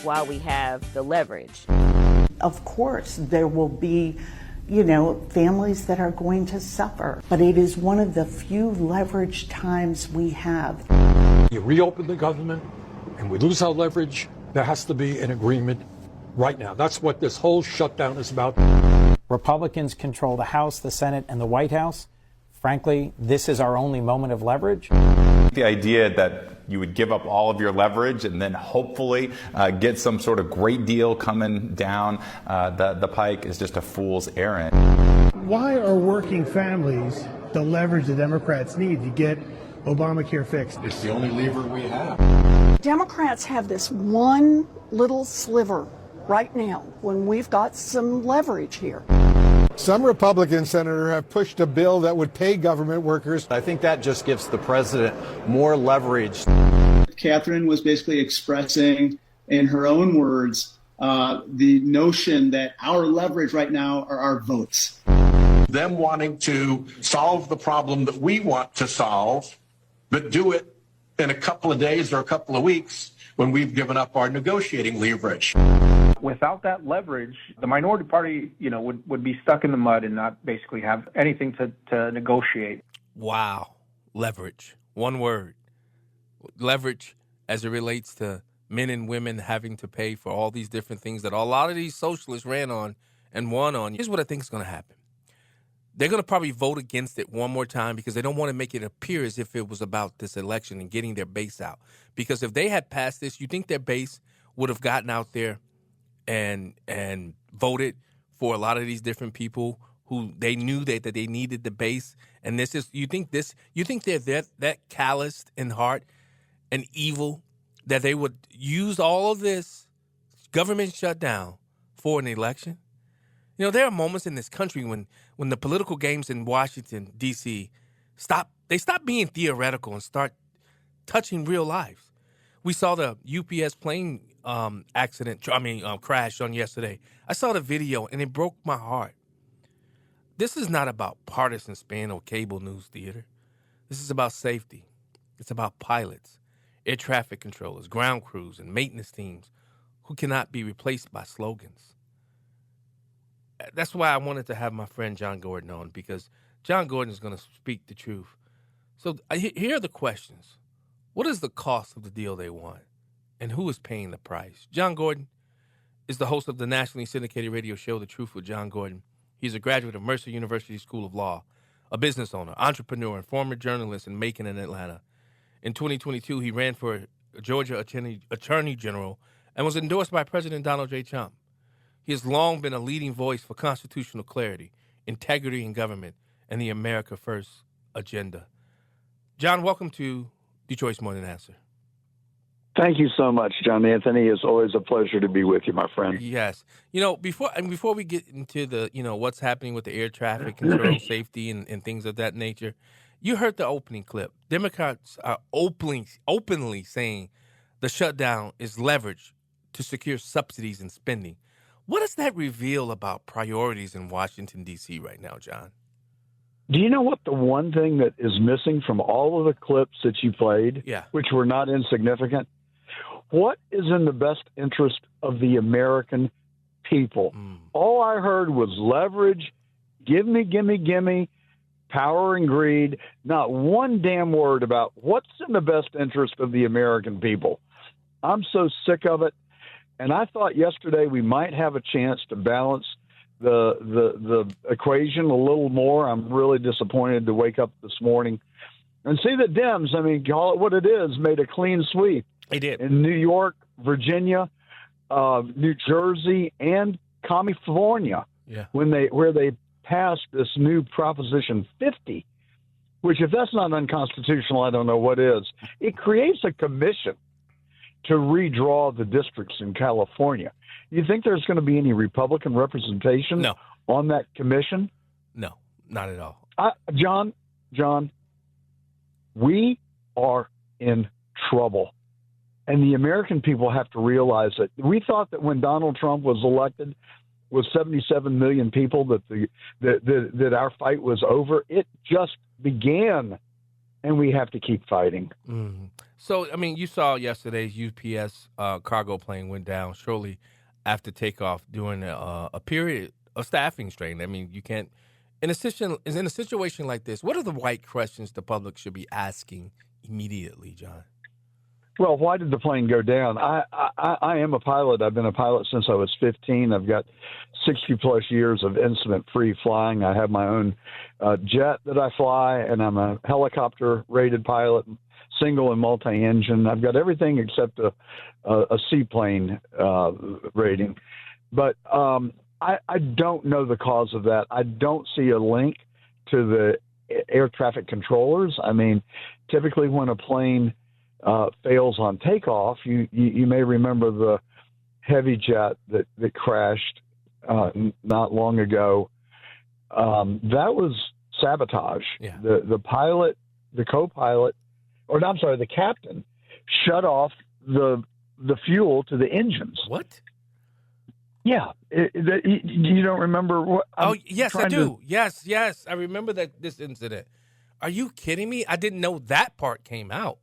while we have the leverage. Of course, there will be, families that are going to suffer, but it is one of the few leverage times we have. You reopen the government and we lose our leverage, there has to be an agreement right now. That's what this whole shutdown is about. Republicans control the House, the Senate, and the White House. Frankly, this is our only moment of leverage. The idea that you would give up all of your leverage and then hopefully get some sort of great deal coming down the pike is just a fool's errand. Why are working families the leverage the Democrats need to get Obamacare fixed? It's the only lever we have. Democrats have this one little sliver right now when we've got some leverage here. Some Republican senators have pushed a bill that would pay government workers. I think that just gives the president more leverage. Catherine was basically expressing, in her own words, the notion that our leverage right now are our votes. Them wanting to solve the problem that we want to solve, but do it in a couple of days or a couple of weeks when we've given up our negotiating leverage. Without that leverage, the minority party, would be stuck in the mud and not basically have anything to negotiate. Wow. Leverage. One word. Leverage as it relates to men and women having to pay for all these different things that a lot of these socialists ran on and won on. Here's what I think is going to happen. They're going to probably vote against it one more time because they don't want to make it appear as if it was about this election and getting their base out. Because if they had passed this, you think their base would have gotten out there and voted for a lot of these different people who they knew that they needed the base. And you think they're that calloused in heart and evil that they would use all of this government shutdown for an election? There are moments in this country when the political games in Washington, D.C. stop being theoretical and start touching real lives. We saw the UPS plane crash on yesterday. I saw the video, and it broke my heart. This is not about partisan spin or cable news theater. This is about safety. It's about pilots, air traffic controllers, ground crews, and maintenance teams who cannot be replaced by slogans. That's why I wanted to have my friend John Gordon on, because John Gordon is going to speak the truth. So here are the questions. What is the cost of the deal they want? And who is paying the price? John Gordon is the host of the nationally syndicated radio show, The Truth with John Gordon. He's a graduate of Mercer University School of Law, a business owner, entrepreneur, and former journalist in Macon and Atlanta. In 2022, he ran for Georgia Attorney General and was endorsed by President Donald J. Trump. He has long been a leading voice for constitutional clarity, integrity in government, and the America First agenda. John, welcome to Detroit's Morning Answer. Thank you so much, John Anthony. It's always a pleasure to be with you, my friend. Yes. Before we get into the, what's happening with the air traffic control, safety, and things of that nature, you heard the opening clip. Democrats are openly saying the shutdown is leverage to secure subsidies and spending. What does that reveal about priorities in Washington, D.C. right now, John? Do you know what the one thing that is missing from all of the clips that you played, which were not insignificant? What is in the best interest of the American people? All I heard was leverage, give me, power and greed. Not one damn word about what's in the best interest of the American people. I'm so sick of it. And I thought yesterday we might have a chance to balance the equation a little more. I'm really disappointed to wake up this morning and see the Dems, call it what it is, made a clean sweep. They did. In New York, Virginia, New Jersey, and California, where they passed this new Proposition 50, which if that's not unconstitutional, I don't know what is. It creates a commission to redraw the districts in California. You think there's going to be any Republican representation on that commission? No, not at all. John, we are in trouble. And the American people have to realize that. We thought that when Donald Trump was elected with 77 million people that our fight was over. It just began, and we have to keep fighting. So, I mean, you saw yesterday's UPS cargo plane went down shortly after takeoff during a period of staffing strain. I mean, you can't in a situation like this. What are the right questions the public should be asking immediately, John? Well, why did the plane go down? I am a pilot. I've been a pilot since I was 15. I've got 60-plus years of incident-free flying. I have my own jet that I fly, and I'm a helicopter-rated pilot, single and multi-engine. I've got everything except a seaplane rating. But I don't know the cause of that. I don't see a link to the air traffic controllers. I mean, typically when a plane fails on takeoff, you may remember the heavy jet that crashed not long ago. That was sabotage. Yeah. The pilot, the co-pilot, or I'm sorry, the captain shut off the fuel to the engines. What? Yeah. You don't remember what? Yes, I do. Yes. I remember this incident. Are you kidding me? I didn't know that part came out.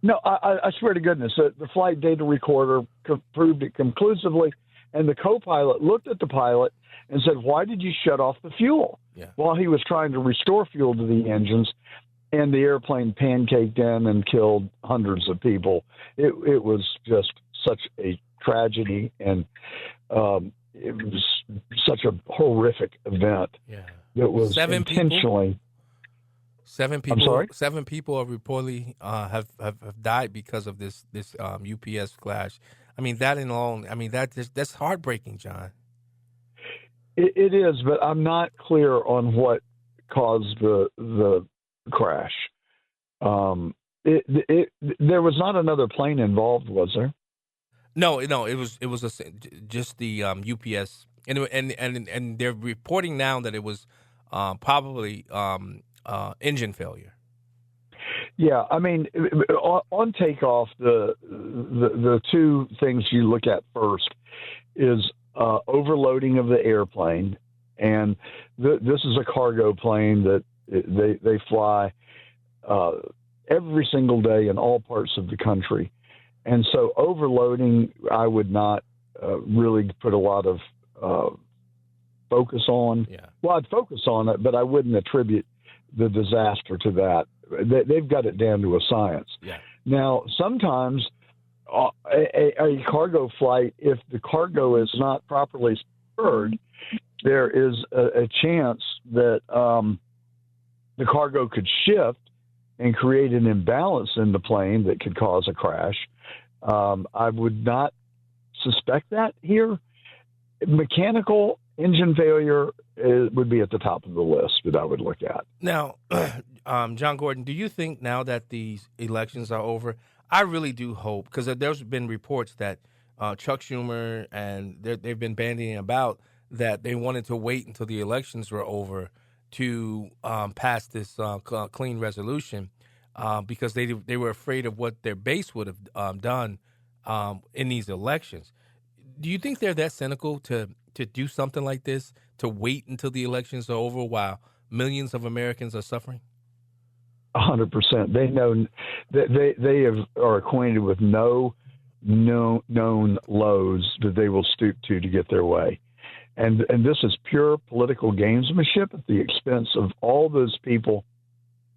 No, I swear to goodness, the flight data recorder proved it conclusively, and the co-pilot looked at the pilot and said, "Why did you shut off the fuel?" Yeah. While he was trying to restore fuel to the engines, and the airplane pancaked in and killed hundreds of people. It was just such a tragedy, and it was such a horrific event. Yeah. That was intentionally. Seven people. I'm sorry? 7 people are reportedly have died because of this UPS crash. I mean, that alone. I mean, that's heartbreaking, John. It is, but I'm not clear on what caused the crash. There was not another plane involved, was there? No. It was just the UPS, and they're reporting now that it was probably engine failure. Yeah, I mean, on takeoff, the two things you look at first is overloading of the airplane, and this is a cargo plane that they fly every single day in all parts of the country, and so overloading, I would not really put a lot of focus on. Yeah. Well, I'd focus on it, but I wouldn't attribute the disaster to that. They've got it down to a science. Yeah. Now, sometimes a cargo flight, if the cargo is not properly stored, there is a chance that the cargo could shift and create an imbalance in the plane that could cause a crash. I would not suspect that here. Mechanical engine failure would be at the top of the list that I would look at. Now, John Gordon, do you think now that these elections are over, I really do hope, because there's been reports that Chuck Schumer and they've been bandying about that they wanted to wait until the elections were over to pass this clean resolution because they were afraid of what their base would have done in these elections. Do you think they're that cynical to do something like this, to wait until the elections are over while millions of Americans are suffering? 100%. They know that they are acquainted with no known lows that they will stoop to get their way. And this is pure political gamesmanship at the expense of all those people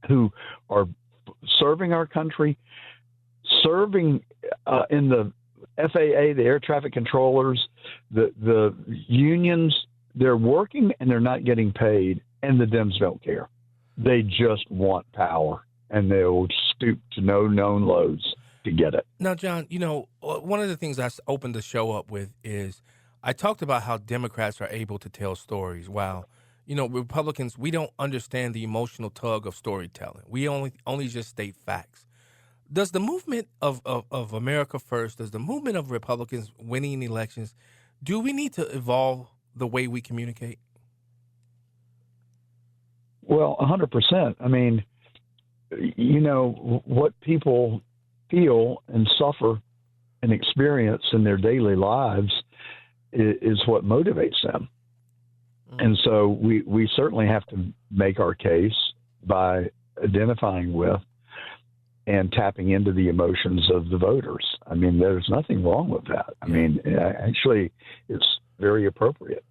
who are serving our country, serving in the FAA, the air traffic controllers, the unions. They're working and they're not getting paid, and the Dems don't care. They just want power, and they'll stoop to no known lows to get it. Now, John, one of the things I opened the show up with is I talked about how Democrats are able to tell stories while, Republicans, we don't understand the emotional tug of storytelling. We only just state facts. Does the movement of America First, does the movement of Republicans winning elections, do we need to evolve the way we communicate? Well, 100%. I mean, what people feel and suffer and experience in their daily lives is what motivates them. And so we certainly have to make our case by identifying with and tapping into the emotions of the voters. I mean, there's nothing wrong with that. I mean, actually, it's very appropriate.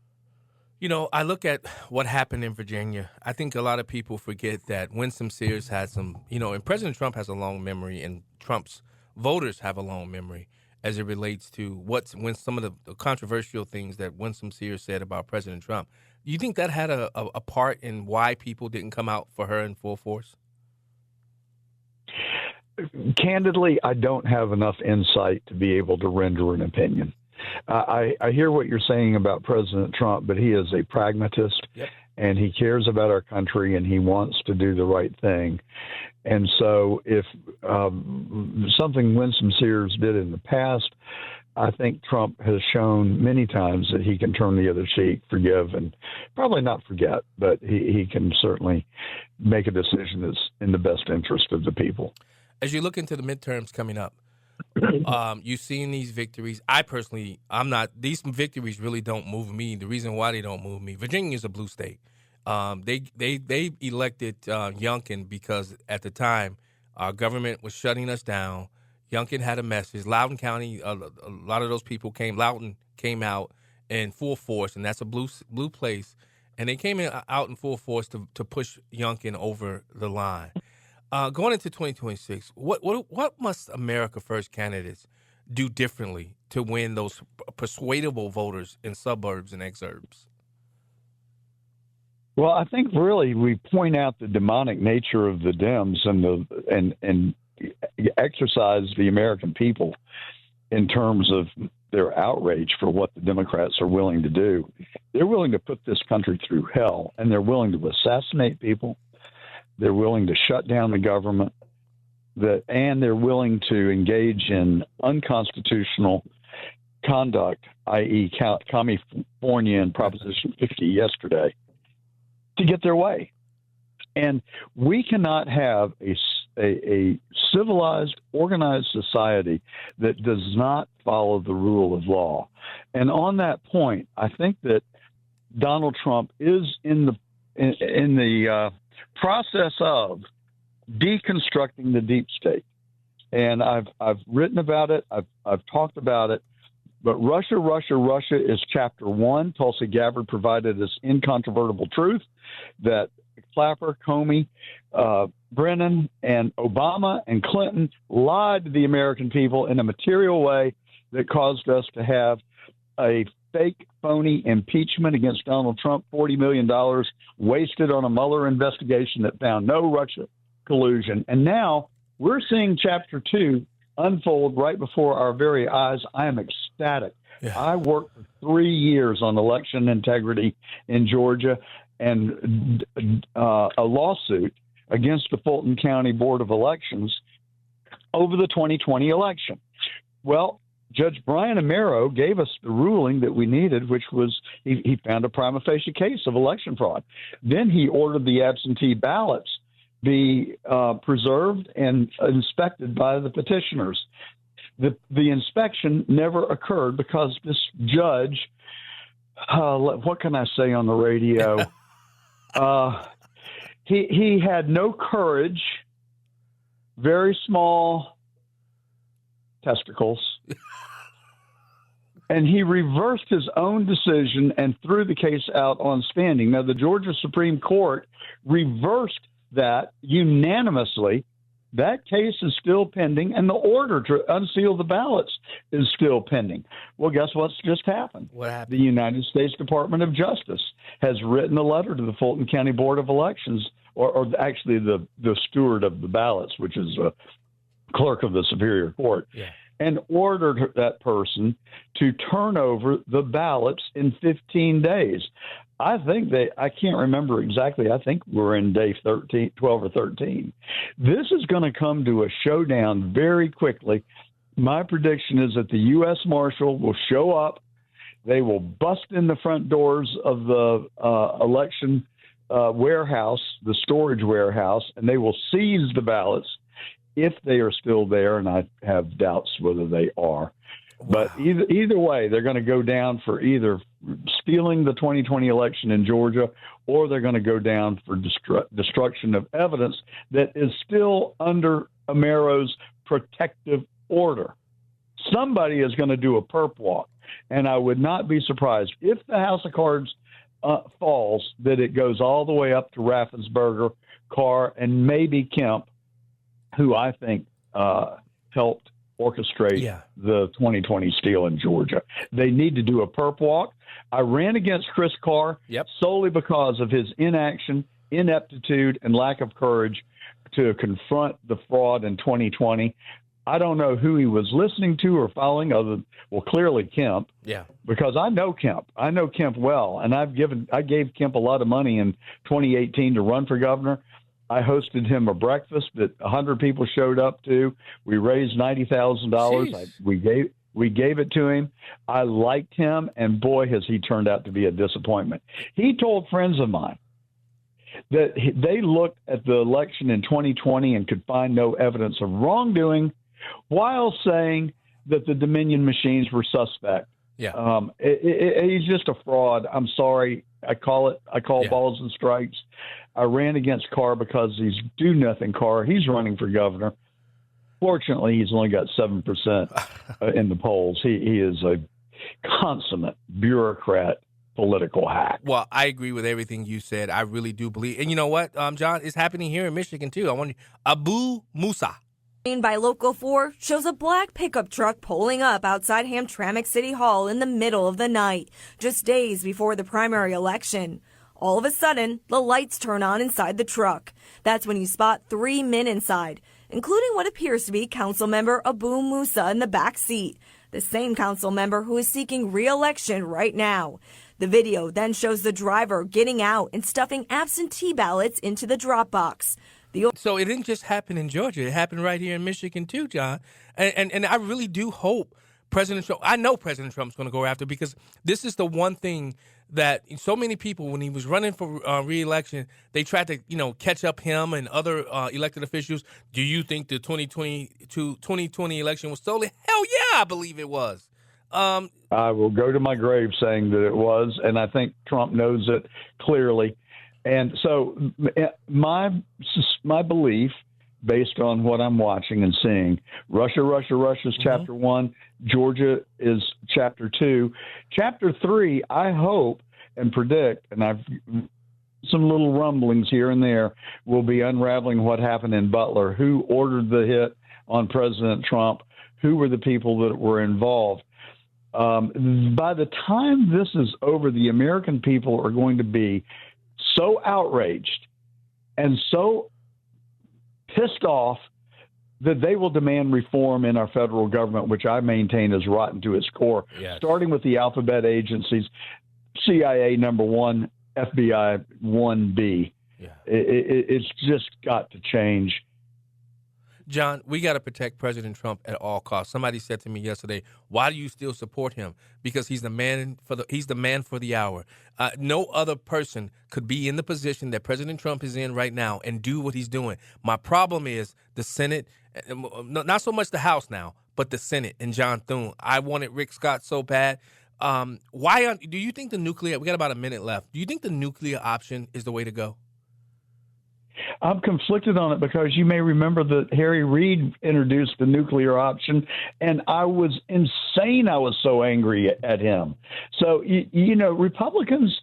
You know, I look at what happened in Virginia. I think a lot of people forget that Winsome Sears had some, and President Trump has a long memory, and Trump's voters have a long memory as it relates to when some of the controversial things that Winsome Sears said about President Trump. Do you think that had a part in why people didn't come out for her in full force? Candidly, I don't have enough insight to be able to render an opinion. I hear what you're saying about President Trump, but he is a pragmatist, and he cares about our country, and he wants to do the right thing. And so if something Winsome Sears did in the past, I think Trump has shown many times that he can turn the other cheek, forgive, and probably not forget, but he can certainly make a decision that's in the best interest of the people. As you look into the midterms coming up, you've seen these victories. These victories really don't move me. The reason why they don't move me, Virginia is a blue state. They elected Youngkin because at the time our government was shutting us down. Youngkin had a message. Loudoun County, a lot of those people Loudoun came out in full force, and that's a blue place. And they came out in full force to push Youngkin over the line. Going into 2026, what must America First candidates do differently to win those persuadable voters in suburbs and exurbs? Well, I think really we point out the demonic nature of the Dems and exercise the American people in terms of their outrage for what the Democrats are willing to do. They're willing to put this country through hell, and they're willing to assassinate people. They're willing to shut down the government, and they're willing to engage in unconstitutional conduct, i.e. California and Proposition 50 yesterday, to get their way. And we cannot have a civilized, organized society that does not follow the rule of law. And on that point, I think that Donald Trump is in the process of deconstructing the deep state. And I've written about it. I've talked about it. But Russia is chapter 1. Tulsi Gabbard provided this incontrovertible truth that Clapper, Comey, Brennan, and Obama and Clinton lied to the American people in a material way that caused us to have a fake, phony impeachment against Donald Trump, $40 million wasted on a Mueller investigation that found no Russia collusion. And now we're seeing chapter 2 unfold right before our very eyes. I am ecstatic. Yeah. I worked for 3 years on election integrity in Georgia and a lawsuit against the Fulton County Board of Elections over the 2020 election. Well, Judge Brian Amero gave us the ruling that we needed, which was he found a prima facie case of election fraud. Then he ordered the absentee ballots be preserved and inspected by the petitioners. The inspection never occurred because this judge, what can I say on the radio? He had no courage, very small testicles, and he reversed his own decision and threw the case out on standing. Now, the Georgia Supreme Court reversed that unanimously. That case is still pending, and the order to unseal the ballots is still pending. Well, guess what's just happened? What happened? The United States Department of Justice has written a letter to the Fulton County Board of Elections, or actually the steward of the ballots, which is a clerk of the Superior Court, and ordered that person to turn over the ballots in 15 days. I think I can't remember exactly. I think we're in day 12 or 13. This is going to come to a showdown very quickly. My prediction is that the U.S. Marshal will show up. They will bust in the front doors of the election warehouse, the storage warehouse, and they will seize the ballots if they are still there, and I have doubts whether they are. But either way, they're going to go down for either stealing the 2020 election in Georgia, or they're going to go down for destruction of evidence that is still under Amero's protective order. Somebody is going to do a perp walk, and I would not be surprised if the House of Cards falls, that it goes all the way up to Raffensperger, Carr, and maybe Kemp, who I think helped orchestrate the 2020 steal in Georgia. They need to do a perp walk. I ran against Chris Carr solely because of his inaction, ineptitude, and lack of courage to confront the fraud in 2020. I don't know who he was listening to or following, other than, well, clearly Kemp. Yeah. Because I know Kemp. I know Kemp well, and I gave Kemp a lot of money in 2018 to run for governor. I hosted him a breakfast that 100 people showed up to. We raised $90,000. We gave it to him. I liked him, and boy, has he turned out to be a disappointment. He told friends of mine that they looked at the election in 2020 and could find no evidence of wrongdoing, while saying that the Dominion machines were suspect. Yeah. He's just a fraud. I'm sorry. I call balls and strikes. I ran against Carr because he's do-nothing Carr. He's running for governor. Fortunately, he's only got 7% in the polls. He is a consummate bureaucrat, political hack. Well, I agree with everything you said. I really do believe. And you know what, John? It's happening here in Michigan, too. I wonder, Abu Musa. By Local 4 shows a black pickup truck pulling up outside Hamtramck City Hall in the middle of the night, just days before the primary election. All of a sudden, the lights turn on inside the truck. That's when you spot 3 men inside, including what appears to be Council Member Abu Musa in the back seat, the same council member who is seeking re-election right now. The video then shows the driver getting out and stuffing absentee ballots into the drop box. So it didn't just happen in Georgia. It happened right here in Michigan, too, John. And I really do hope President Trump, I know President Trump's going to go after, because this is the one thing that so many people, when he was running for re-election, they tried to, catch up him and other elected officials. Do you think the 2020 election was stolen? Hell yeah, I believe it was. I will go to my grave saying that it was, and I think Trump knows it clearly. And so my belief, based on what I'm watching and seeing, Russia's Chapter 1, Georgia is Chapter 2. Chapter 3, I hope and predict, and I've some little rumblings here and there, will be unraveling what happened in Butler, who ordered the hit on President Trump, who were the people that were involved. By the time this is over, the American people are going to be so outraged and so pissed off that they will demand reform in our federal government, which I maintain is rotten to its core, starting with the alphabet agencies, CIA number 1, FBI 1B. It's just got to change. John, we got to protect President Trump at all costs. Somebody said to me yesterday, "Why do you still support him?" Because he's the man for the hour. No other person could be in the position that President Trump is in right now and do what he's doing. My problem is the Senate, not so much the House now, but the Senate and John Thune. I wanted Rick Scott so bad. Do you think the nuclear? We got about a minute left. Do you think the nuclear option is the way to go? I'm conflicted on it because you may remember that Harry Reid introduced the nuclear option, and I was insane. I was so angry at him. So, Republicans,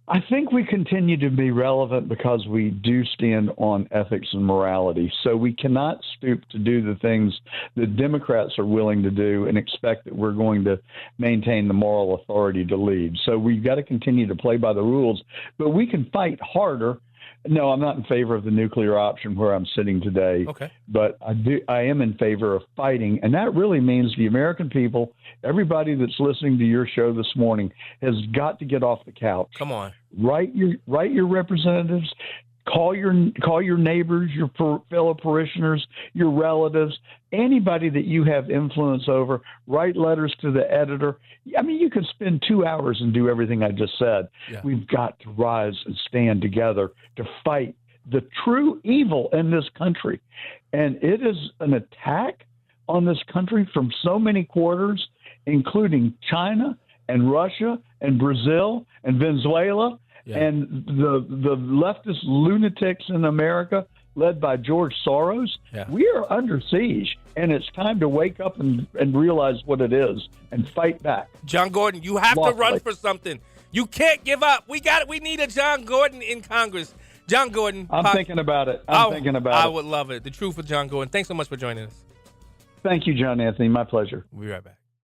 I think we continue to be relevant because we do stand on ethics and morality. So we cannot stoop to do the things that Democrats are willing to do and expect that we're going to maintain the moral authority to lead. So we've got to continue to play by the rules, but we can fight harder. No, I'm not in favor of the nuclear option where I'm sitting today. Okay. But I am in favor of fighting. And that really means the American people, everybody that's listening to your show this morning, has got to get off the couch. Come on. Write your representatives. Call your neighbors, your fellow parishioners, your relatives, anybody that you have influence over. Write letters to the editor. I mean, you can spend 2 hours and do everything I just said. Yeah. We've got to rise and stand together to fight the true evil in this country. And it is an attack on this country from so many quarters, including China and Russia and Brazil and Venezuela. Yeah. And the leftist lunatics in America. led by George Soros, we are under siege, and it's time to wake up and realize what it is and fight back. John Gordon, you have to run for something. You can't give up. We need a John Gordon in Congress. John Gordon. I'm thinking about it. I would love it. The Truth with John Gordon. Thanks so much for joining us. Thank you, John Anthony. My pleasure. We'll be right back.